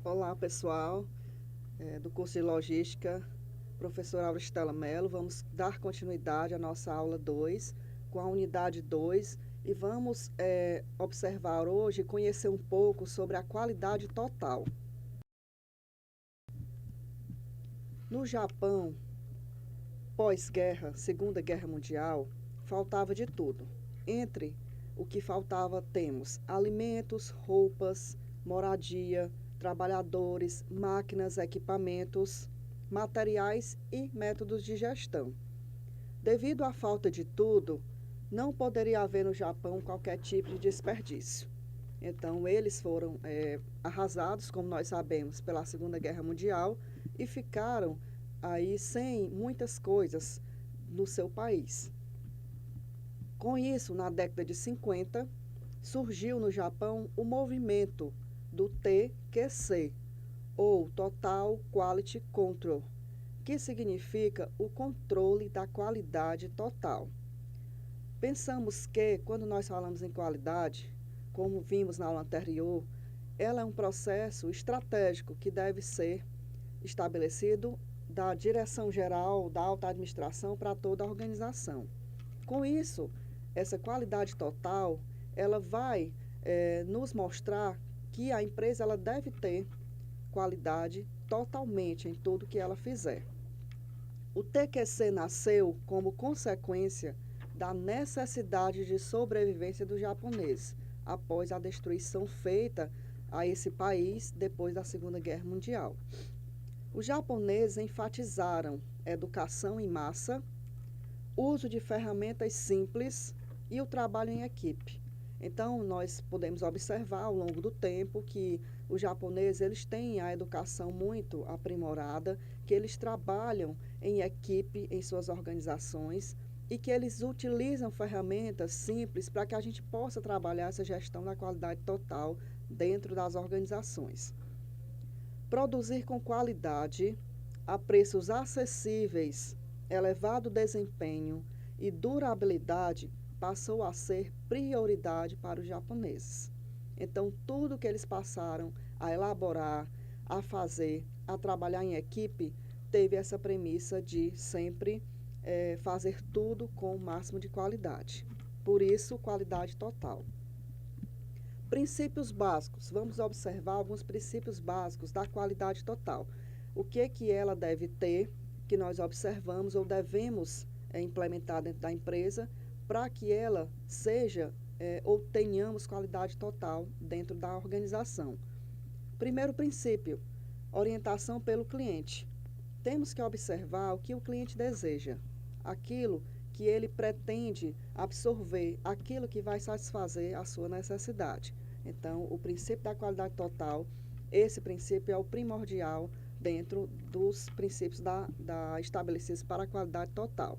Olá, pessoal, do curso de Logística, professora Auristela Mello. Vamos dar continuidade à nossa aula 2, com a unidade 2, e vamos observar hoje e conhecer um pouco sobre a qualidade total. No Japão, pós-guerra, Segunda Guerra Mundial, faltava de tudo. Entre o que faltava temos alimentos, roupas, moradia, trabalhadores, máquinas, equipamentos, materiais e métodos de gestão. Devido à falta de tudo, não poderia haver no Japão qualquer tipo de desperdício. Então, eles foram arrasados, como nós sabemos, pela Segunda Guerra Mundial e ficaram aí sem muitas coisas no seu país. Com isso, na década de 50, surgiu no Japão o movimento do TQC, ou Total Quality Control, que significa o controle da qualidade total. Pensamos que, quando nós falamos em qualidade, como vimos na aula anterior, ela é um processo estratégico que deve ser estabelecido da direção geral, da alta administração para toda a organização. Com isso, essa qualidade total, ela vai nos mostrar que a empresa ela deve ter qualidade totalmente em tudo que ela fizer. O TQC nasceu como consequência da necessidade de sobrevivência dos japoneses após a destruição feita a esse país depois da Segunda Guerra Mundial. Os japoneses enfatizaram educação em massa, uso de ferramentas simples e o trabalho em equipe. Então, nós podemos observar ao longo do tempo que os japoneses eles têm a educação muito aprimorada, que eles trabalham em equipe em suas organizações e que eles utilizam ferramentas simples para que a gente possa trabalhar essa gestão da qualidade total dentro das organizações. Produzir com qualidade, a preços acessíveis, elevado desempenho e durabilidade passou a ser prioridade para os japoneses. Então, tudo que eles passaram a elaborar, a fazer, a trabalhar em equipe, teve essa premissa de sempre fazer tudo com o máximo de qualidade. Por isso, qualidade total. Princípios básicos. Vamos observar alguns princípios básicos da qualidade total. O que ela deve ter, que nós observamos ou devemos implementar dentro da empresa, para que ela seja ou tenhamos qualidade total dentro da organização. Primeiro princípio, orientação pelo cliente. Temos que observar o que o cliente deseja, aquilo que ele pretende absorver, aquilo que vai satisfazer a sua necessidade. Então, o princípio da qualidade total, esse princípio é o primordial dentro dos princípios estabelecidos para a qualidade total.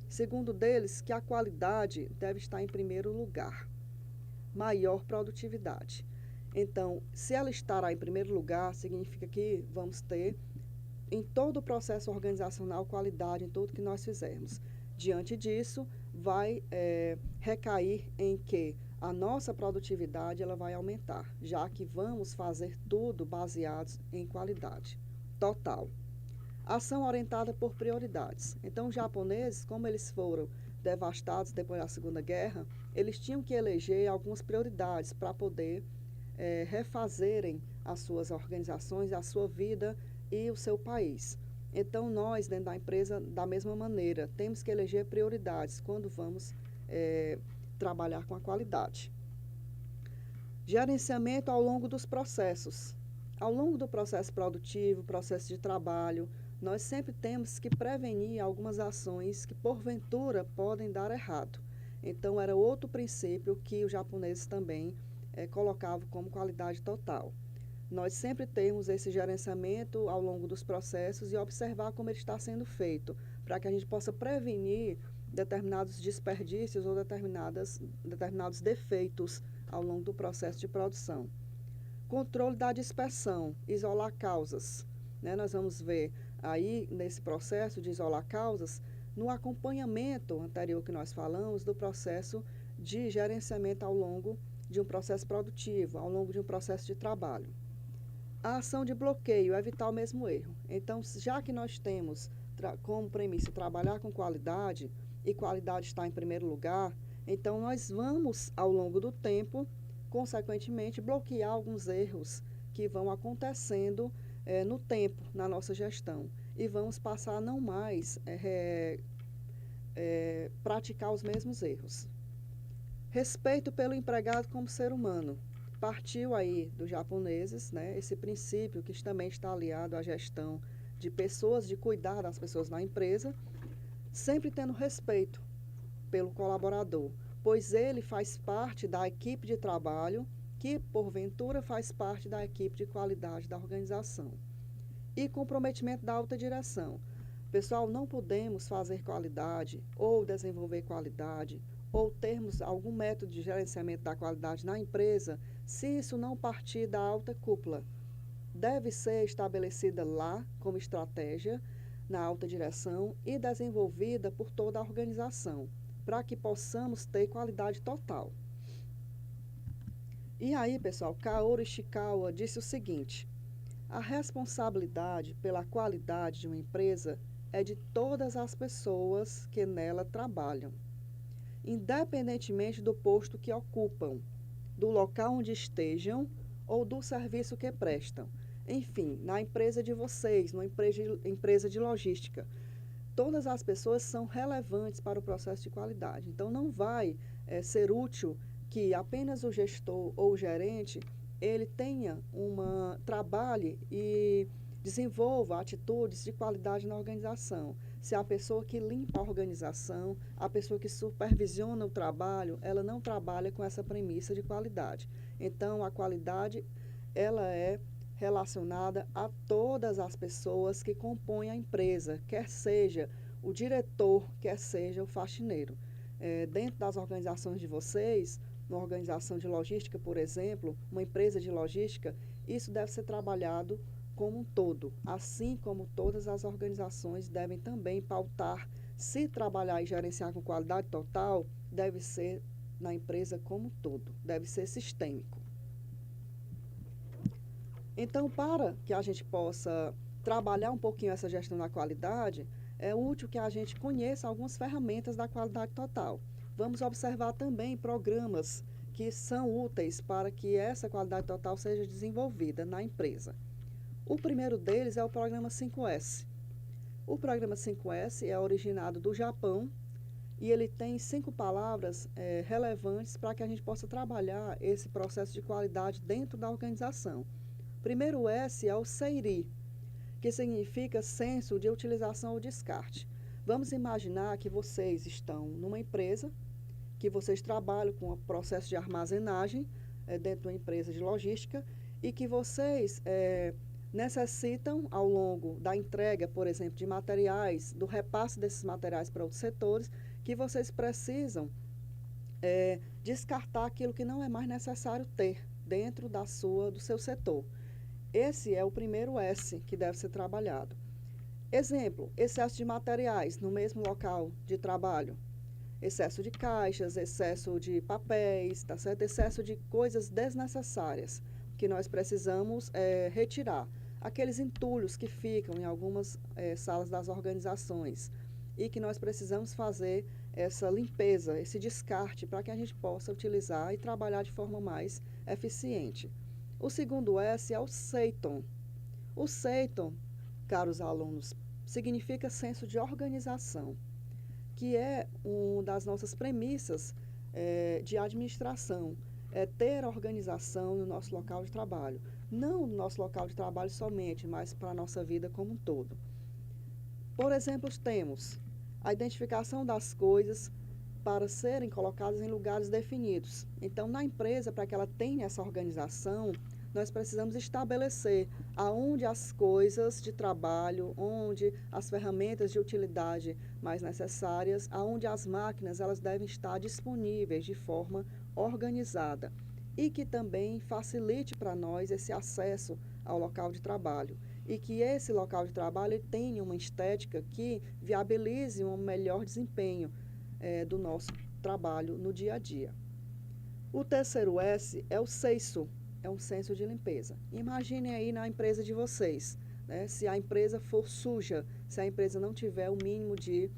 Segundo deles, que a qualidade deve estar em primeiro lugar. Maior produtividade. Então, se ela estará em primeiro lugar, significa que vamos ter em todo o processo organizacional qualidade em tudo que nós fizermos. Diante disso, vai recair em que a nossa produtividade ela vai aumentar, já que vamos fazer tudo baseados em qualidade total. Ação orientada por prioridades. Então, os japoneses, como eles foram devastados depois da Segunda Guerra, eles tinham que eleger algumas prioridades para poder refazerem as suas organizações, a sua vida e o seu país. Então, nós, dentro da empresa, da mesma maneira, temos que eleger prioridades quando vamos trabalhar com a qualidade. Gerenciamento ao longo dos processos. Ao longo do processo produtivo, processo de trabalho, nós sempre temos que prevenir algumas ações que, porventura, podem dar errado. Então, era outro princípio que os japoneses também colocavam como qualidade total. Nós sempre temos esse gerenciamento ao longo dos processos e observar como ele está sendo feito, para que a gente possa prevenir determinados desperdícios ou determinados defeitos ao longo do processo de produção. Controle da dispersão, isolar causas. Nós vamos ver aí, nesse processo de isolar causas, no acompanhamento anterior que nós falamos do processo de gerenciamento ao longo de um processo produtivo, ao longo de um processo de trabalho. A ação de bloqueio é evitar o mesmo erro. Então, já que nós temos como premissa trabalhar com qualidade, e qualidade está em primeiro lugar, então nós vamos, ao longo do tempo, consequentemente, bloquear alguns erros que vão acontecendo no tempo, na nossa gestão. E vamos passar a não mais praticar os mesmos erros. Respeito pelo empregado como ser humano. Partiu aí dos japoneses, né, esse princípio que também está aliado à gestão de pessoas, de cuidar das pessoas na empresa, sempre tendo respeito pelo colaborador, pois ele faz parte da equipe de trabalho que, porventura, faz parte da equipe de qualidade da organização. E comprometimento da alta direção. Pessoal, não podemos fazer qualidade ou desenvolver qualidade ou termos algum método de gerenciamento da qualidade na empresa se isso não partir da alta cúpula. Deve ser estabelecida lá como estratégia na alta direção e desenvolvida por toda a organização, para que possamos ter qualidade total. E aí, pessoal, Kaoru Ishikawa disse o seguinte: a responsabilidade pela qualidade de uma empresa é de todas as pessoas que nela trabalham, independentemente do posto que ocupam, do local onde estejam ou do serviço que prestam. Enfim, na empresa de vocês, numa empresa de logística, todas as pessoas são relevantes para o processo de qualidade. Então, não vai ser útil que apenas o gestor ou o gerente ele trabalhe e desenvolva atitudes de qualidade na organização. Se a pessoa que limpa a organização, a pessoa que supervisiona o trabalho, ela não trabalha com essa premissa de qualidade. Então, a qualidade, ela é relacionada a todas as pessoas que compõem a empresa, quer seja o diretor, quer seja o faxineiro. Dentro das organizações de vocês, uma organização de logística, por exemplo, uma empresa de logística, isso deve ser trabalhado como um todo, assim como todas as organizações devem também pautar, se trabalhar e gerenciar com qualidade total, deve ser na empresa como um todo, deve ser sistêmico. Então, para que a gente possa trabalhar um pouquinho essa gestão da qualidade, é útil que a gente conheça algumas ferramentas da qualidade total. Vamos observar também programas que são úteis para que essa qualidade total seja desenvolvida na empresa. O primeiro deles é o programa 5S. O programa 5S é originado do Japão e ele tem 5 palavras relevantes para que a gente possa trabalhar esse processo de qualidade dentro da organização. Primeiro S é o SEIRI, que significa senso de utilização ou descarte. Vamos imaginar que vocês estão numa empresa, que vocês trabalham com o processo de armazenagem dentro de uma empresa de logística e que vocês necessitam, ao longo da entrega, por exemplo, de materiais, do repasse desses materiais para outros setores, que vocês precisam descartar aquilo que não é mais necessário ter dentro do seu setor. Esse é o primeiro S que deve ser trabalhado. Exemplo, excesso de materiais no mesmo local de trabalho. Excesso de caixas, excesso de papéis, tá certo? Excesso de coisas desnecessárias que nós precisamos retirar. Aqueles entulhos que ficam em algumas salas das organizações e que nós precisamos fazer essa limpeza, esse descarte para que a gente possa utilizar e trabalhar de forma mais eficiente. O segundo S é o SEITON. O SEITON, caros alunos, significa senso de organização, que é uma das nossas premissas de administração, é ter organização no nosso local de trabalho. Não no nosso local de trabalho somente, mas para a nossa vida como um todo. Por exemplo, temos a identificação das coisas para serem colocadas em lugares definidos. Então, na empresa, para que ela tenha essa organização, nós precisamos estabelecer aonde as coisas de trabalho, onde as ferramentas de utilidade mais necessárias, aonde as máquinas elas devem estar disponíveis de forma organizada e que também facilite para nós esse acesso ao local de trabalho e que esse local de trabalho tenha uma estética que viabilize um melhor desempenho do nosso trabalho no dia a dia. O terceiro S é o senso, é um senso de limpeza. Imaginem aí na empresa de vocês, né? Se a empresa for suja, se a empresa não tiver o mínimo de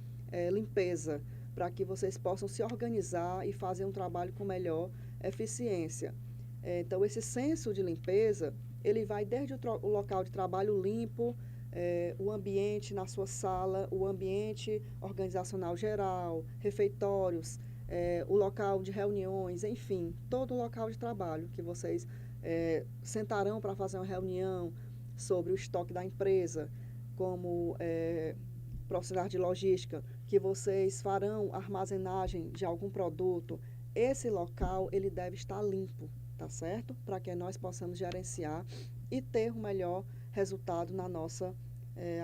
limpeza, para que vocês possam se organizar e fazer um trabalho com melhor eficiência. Então, esse senso de limpeza, ele vai desde o local de trabalho limpo, o ambiente na sua sala, o ambiente organizacional geral, refeitórios, o local de reuniões, enfim, todo o local de trabalho que vocês sentarão para fazer uma reunião sobre o estoque da empresa, como profissionais de logística, que vocês farão armazenagem de algum produto. Esse local ele deve estar limpo, tá certo? Para que nós possamos gerenciar e ter um melhor resultado na nossa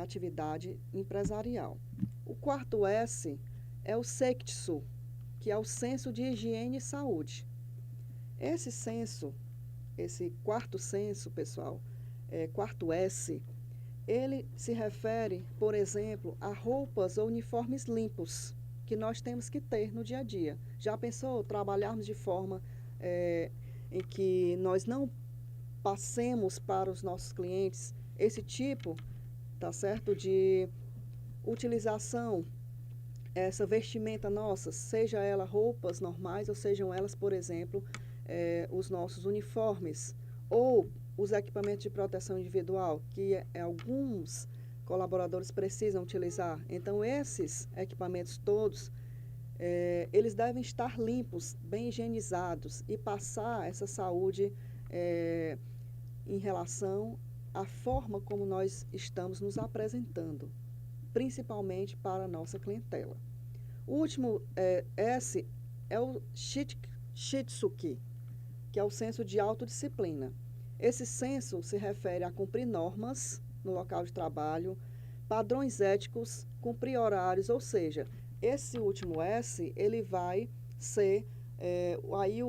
atividade empresarial. O quarto S é o Sektsu, que é o senso de higiene e saúde. Esse senso, esse quarto senso, pessoal, quarto S, ele se refere, por exemplo, a roupas ou uniformes limpos que nós temos que ter no dia a dia. Já pensou trabalharmos de forma em que nós não passemos para os nossos clientes esse tipo, tá certo, de utilização, essa vestimenta nossa, seja ela roupas normais ou sejam elas, por exemplo, os nossos uniformes ou os equipamentos de proteção individual que alguns colaboradores precisam utilizar. Então, esses equipamentos todos, eles devem estar limpos, bem higienizados e passar essa saúde em relação à forma como nós estamos nos apresentando, principalmente para a nossa clientela. O último S é o Shitsuki, que é o senso de autodisciplina. Esse senso se refere a cumprir normas no local de trabalho, padrões éticos, cumprir horários, ou seja, esse último S, ele vai ser aí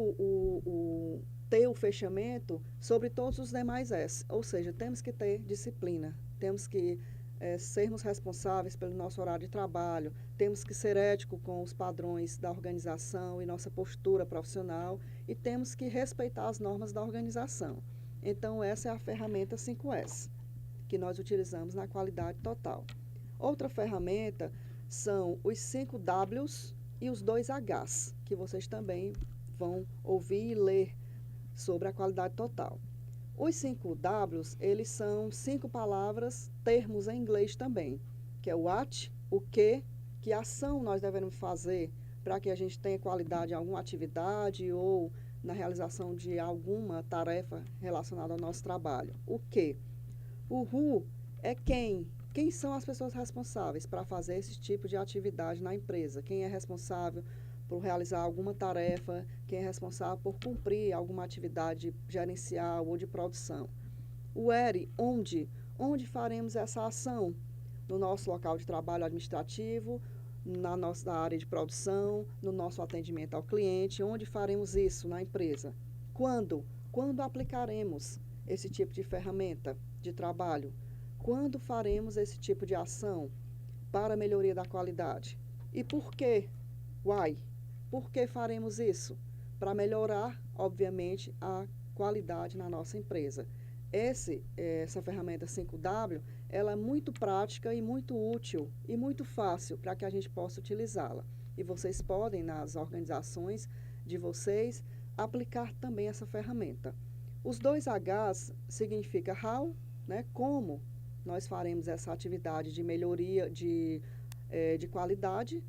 ter o fechamento sobre todos os demais S, ou seja, temos que ter disciplina, temos que sermos responsáveis pelo nosso horário de trabalho, temos que ser ético com os padrões da organização e nossa postura profissional e temos que respeitar as normas da organização. Então, essa é a ferramenta 5S, que nós utilizamos na qualidade total. Outra ferramenta são os 5 Ws e os 2 Hs, que vocês também vão ouvir e ler sobre a qualidade total. Os 5 Ws, eles são 5 palavras, termos em inglês também, que é o what, o que ação nós devemos fazer para que a gente tenha qualidade em alguma atividade ou na realização de alguma tarefa relacionada ao nosso trabalho. O que? O who é quem. Quem são as pessoas responsáveis para fazer esse tipo de atividade na empresa? Quem é responsável por realizar alguma tarefa, quem é responsável por cumprir alguma atividade gerencial ou de produção. O where, onde faremos essa ação? No nosso local de trabalho administrativo, na nossa área de produção, no nosso atendimento ao cliente, onde faremos isso na empresa? Quando aplicaremos esse tipo de ferramenta de trabalho? Quando faremos esse tipo de ação para a melhoria da qualidade? E por quê? Why? Por que faremos isso? Para melhorar, obviamente, a qualidade na nossa empresa. Essa ferramenta 5W, ela é muito prática e muito útil e muito fácil para que a gente possa utilizá-la. E vocês podem, nas organizações de vocês, aplicar também essa ferramenta. Os 2 Hs significa how, né, como nós faremos essa atividade de melhoria de qualidade,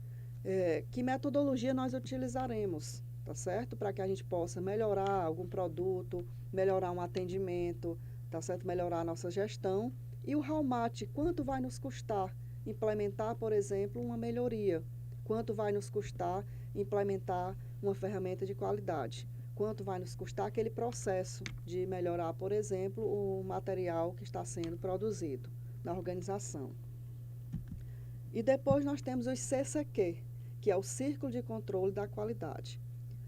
que metodologia nós utilizaremos, tá certo? Para que a gente possa melhorar algum produto, melhorar um atendimento, tá certo? Melhorar a nossa gestão. E o how much, quanto vai nos custar implementar, por exemplo, uma melhoria? Quanto vai nos custar implementar uma ferramenta de qualidade? Quanto vai nos custar aquele processo de melhorar, por exemplo, o material que está sendo produzido na organização? E depois nós temos os CCQ, que é o Círculo de Controle da Qualidade.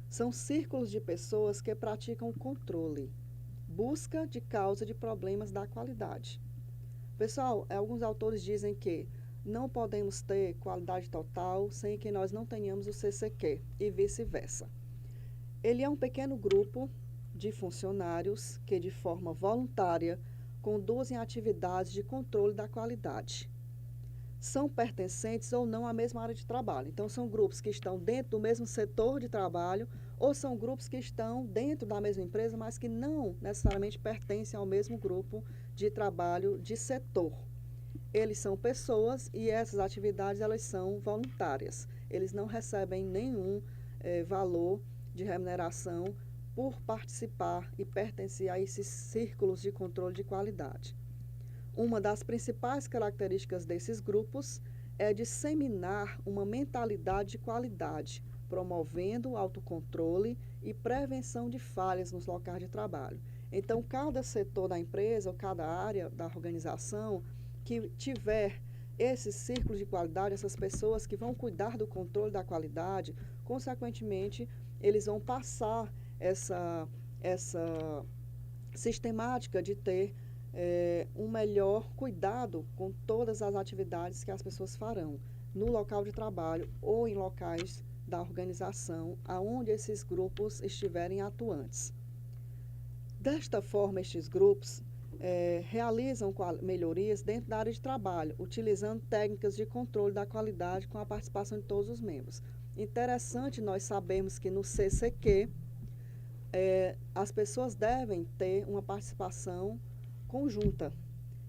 São círculos de pessoas que praticam o controle, busca de causa de problemas da qualidade. Pessoal, alguns autores dizem que não podemos ter qualidade total sem que nós não tenhamos o CCQ e vice-versa. Ele é um pequeno grupo de funcionários que, de forma voluntária, conduzem atividades de controle da qualidade. São pertencentes ou não à mesma área de trabalho. Então, são grupos que estão dentro do mesmo setor de trabalho ou são grupos que estão dentro da mesma empresa, mas que não necessariamente pertencem ao mesmo grupo de trabalho de setor. Eles são pessoas e essas atividades elas são voluntárias. Eles não recebem nenhum valor de remuneração por participar e pertencer a esses círculos de controle de qualidade. Uma das principais características desses grupos é disseminar uma mentalidade de qualidade, promovendo o autocontrole e prevenção de falhas nos locais de trabalho. Então, cada setor da empresa ou cada área da organização que tiver esses círculos de qualidade, essas pessoas que vão cuidar do controle da qualidade, consequentemente, eles vão passar essa sistemática de ter um melhor cuidado com todas as atividades que as pessoas farão no local de trabalho ou em locais da organização aonde esses grupos estiverem atuantes. Desta forma, estes grupos realizam melhorias dentro da área de trabalho, utilizando técnicas de controle da qualidade com a participação de todos os membros. Interessante nós sabermos que no CCQ as pessoas devem ter uma participação conjunta.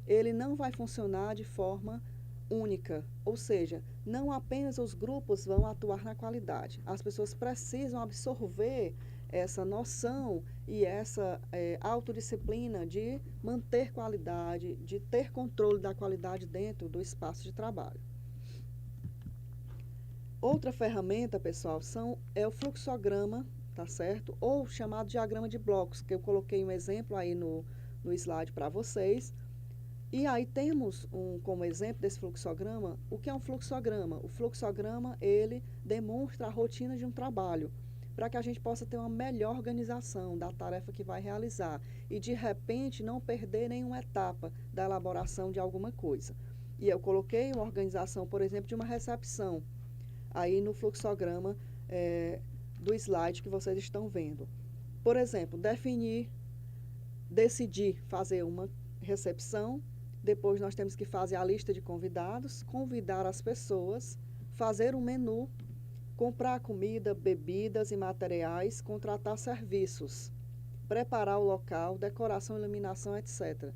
Ele não vai funcionar de forma única, ou seja, não apenas os grupos vão atuar na qualidade. As pessoas precisam absorver essa noção e essa autodisciplina de manter qualidade, de ter controle da qualidade dentro do espaço de trabalho. Outra ferramenta, pessoal, é o fluxograma, tá certo? Ou chamado diagrama de blocos, que eu coloquei um exemplo aí no slide para vocês. E aí temos como exemplo desse fluxograma, o que é um fluxograma? O fluxograma, ele demonstra a rotina de um trabalho, para que a gente possa ter uma melhor organização da tarefa que vai realizar e, de repente, não perder nenhuma etapa da elaboração de alguma coisa. E eu coloquei uma organização, por exemplo, de uma recepção, aí no fluxograma do slide que vocês estão vendo. Por exemplo, decidir fazer uma recepção, depois nós temos que fazer a lista de convidados, convidar as pessoas, fazer um menu, comprar comida, bebidas e materiais, contratar serviços, preparar o local, decoração, iluminação, etc.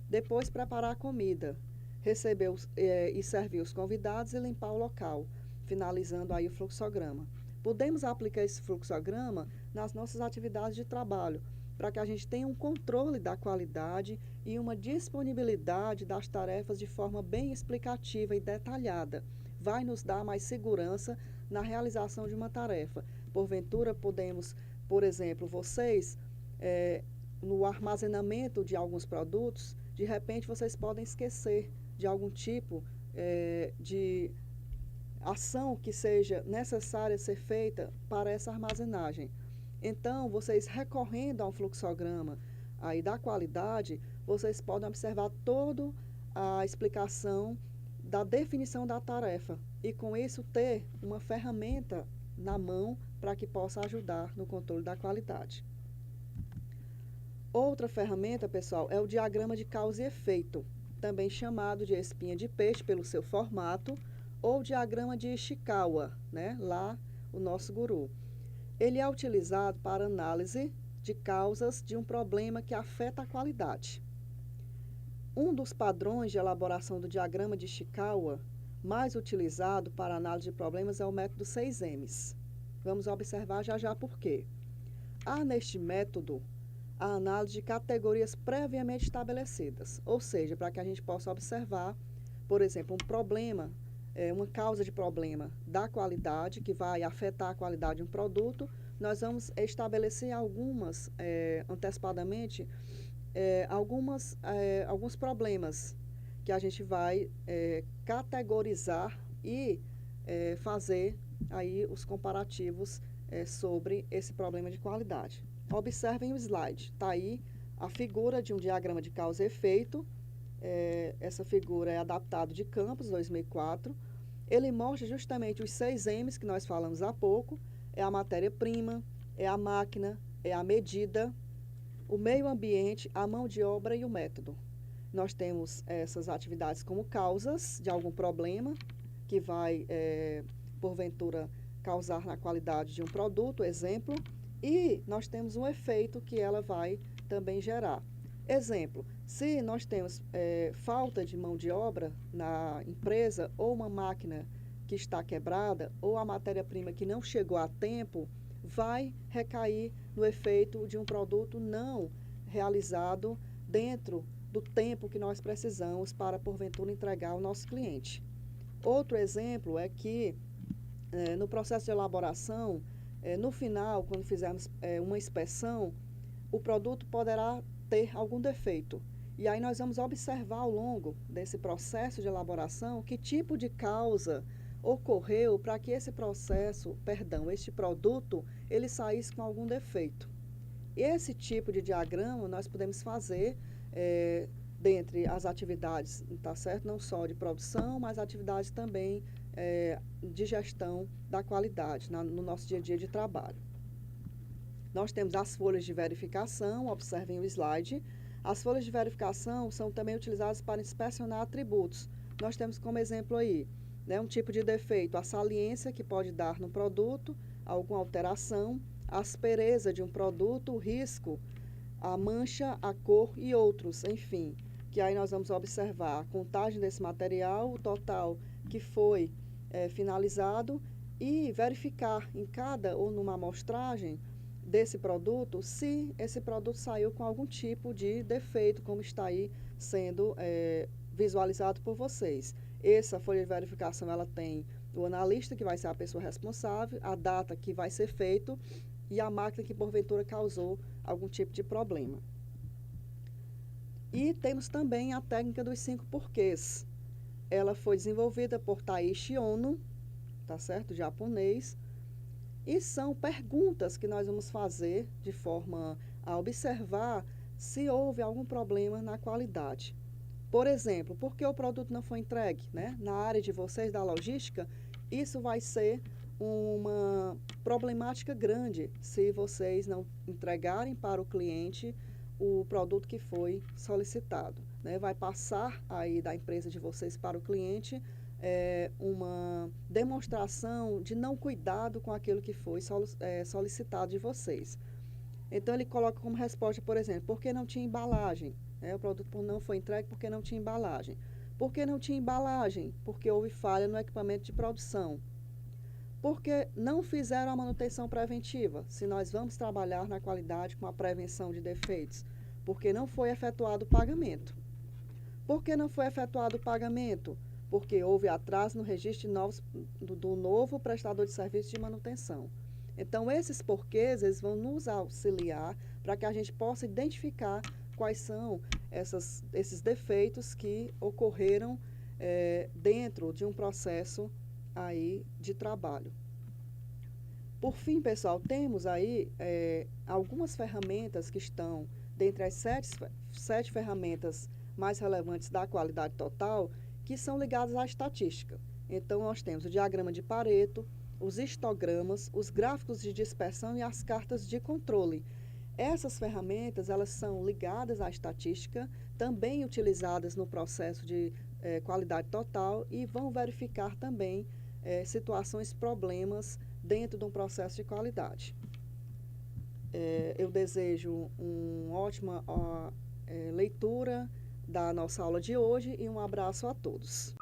Depois preparar a comida, receber e servir os convidados e limpar o local, finalizando aí o fluxograma. Podemos aplicar esse fluxograma nas nossas atividades de trabalho, para que a gente tenha um controle da qualidade e uma disponibilidade das tarefas de forma bem explicativa e detalhada. Vai nos dar mais segurança na realização de uma tarefa. Porventura, podemos, por exemplo, vocês, no armazenamento de alguns produtos, de repente vocês podem esquecer de algum tipo de ação que seja necessária ser feita para essa armazenagem. Então, vocês recorrendo ao fluxograma aí da qualidade, vocês podem observar toda a explicação da definição da tarefa e, com isso, ter uma ferramenta na mão para que possa ajudar no controle da qualidade. Outra ferramenta, pessoal, é o diagrama de causa e efeito, também chamado de espinha de peixe pelo seu formato, ou diagrama de Ishikawa, né? Lá, o nosso guru. Ele é utilizado para análise de causas de um problema que afeta a qualidade. Um dos padrões de elaboração do diagrama de Ishikawa mais utilizado para análise de problemas é o método 6Ms. Vamos observar já já por quê. Há neste método a análise de categorias previamente estabelecidas, ou seja, para que a gente possa observar, por exemplo, um problema, uma causa de problema da qualidade que vai afetar a qualidade de um produto, nós vamos estabelecer antecipadamente, alguns problemas que a gente vai categorizar e fazer aí os comparativos sobre esse problema de qualidade. Observem o slide, está aí a figura de um diagrama de causa e efeito. Essa figura é adaptado de Campos, 2004. Ele mostra justamente os 6 M's que nós falamos há pouco, é a matéria-prima, é a máquina, é a medida, o meio ambiente, a mão de obra e o método. Nós temos essas atividades como causas de algum problema que vai, porventura, causar na qualidade de um produto, exemplo, e nós temos um efeito que ela vai também gerar. Exemplo, se nós temos falta de mão de obra na empresa ou uma máquina que está quebrada ou a matéria-prima que não chegou a tempo, vai recair no efeito de um produto não realizado dentro do tempo que nós precisamos para, porventura, entregar ao nosso cliente. Outro exemplo é que, no processo de elaboração, no final, quando fizermos uma inspeção, o produto poderá ter algum defeito. E aí nós vamos observar ao longo desse processo de elaboração que tipo de causa ocorreu para que esse produto, ele saísse com algum defeito. Esse tipo de diagrama nós podemos fazer dentre as atividades, tá certo? Não só de produção, mas atividades também de gestão da qualidade no nosso dia a dia de trabalho. Nós temos as folhas de verificação, observem o slide. As folhas de verificação são também utilizadas para inspecionar atributos. Nós temos como exemplo aí, né, um tipo de defeito, a saliência que pode dar no produto, alguma alteração, a aspereza de um produto, o risco, a mancha, a cor e outros, enfim. Que aí nós vamos observar a contagem desse material, o total que foi finalizado e verificar em cada ou numa amostragem desse produto se esse produto saiu com algum tipo de defeito, como está aí sendo visualizado por vocês. Essa folha de verificação ela tem o analista, que vai ser a pessoa responsável, a data que vai ser feito e a máquina que porventura causou algum tipo de problema. E temos também a técnica dos 5 porquês. Ela foi desenvolvida por Taishi Ono, tá certo? Japonês. E são perguntas que nós vamos fazer de forma a observar se houve algum problema na qualidade. Por exemplo, por que o produto não foi entregue, né? Na área de vocês, da logística, isso vai ser uma problemática grande se vocês não entregarem para o cliente o produto que foi solicitado, né? Vai passar aí da empresa de vocês para o cliente uma demonstração de não cuidado com aquilo que foi solicitado de vocês. Então, ele coloca como resposta, por exemplo, porque não tinha embalagem. O produto não foi entregue porque não tinha embalagem. Por que não tinha embalagem? Porque houve falha no equipamento de produção. Porque não fizeram a manutenção preventiva, se nós vamos trabalhar na qualidade com a prevenção de defeitos. Porque não foi efetuado o pagamento. Por que não foi efetuado o pagamento? Porque houve atraso no registro do novo prestador de serviço de manutenção. Então, esses porquês, eles vão nos auxiliar para que a gente possa identificar quais são esses defeitos que ocorreram dentro de um processo aí de trabalho. Por fim, pessoal, temos aí algumas ferramentas que estão dentre as sete ferramentas mais relevantes da qualidade total, que são ligadas à estatística. Então, nós temos o diagrama de Pareto, os histogramas, os gráficos de dispersão e as cartas de controle. Essas ferramentas, elas são ligadas à estatística, também utilizadas no processo de qualidade total e vão verificar também situações, problemas dentro de um processo de qualidade. Eu desejo uma ótima leitura da nossa aula de hoje e um abraço a todos.